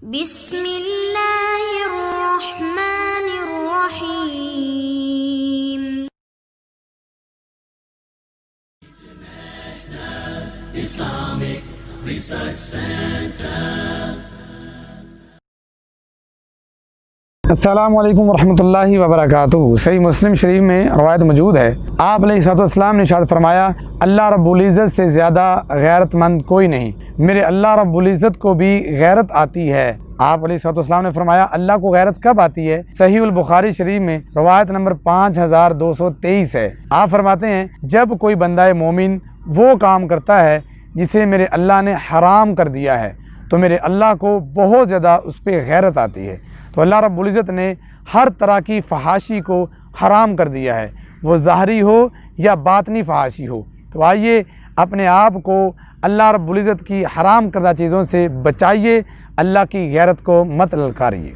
بسم اللہ الرحمن الرحیم۔ Islamic Research Center. السلام علیکم ورحمۃ اللہ وبرکاتہ۔ صحیح مسلم شریف میں روایت موجود ہے، آپ علیہ الصلوۃ والسلام نے ارشاد فرمایا، اللہ رب العزت سے زیادہ غیرت مند کوئی نہیں، میرے اللہ رب العزت کو بھی غیرت آتی ہے۔ آپ علیہ الصلوۃ والسلام نے فرمایا، اللہ کو غیرت کب آتی ہے؟ صحیح البخاری شریف میں روایت نمبر 5223 ہے۔ آپ فرماتے ہیں، جب کوئی بندہ مومن وہ کام کرتا ہے جسے میرے اللہ نے حرام کر دیا ہے تو میرے اللہ کو بہت زیادہ اس پہ غیرت آتی ہے۔ تو اللہ رب العزت نے ہر طرح کی فحاشی کو حرام کر دیا ہے، وہ ظاہری ہو یا باطنی فحاشی ہو۔ تو آئیے اپنے آپ کو اللہ رب العزت کی حرام کردہ چیزوں سے بچائیے، اللہ کی غیرت کو مت للکاریے۔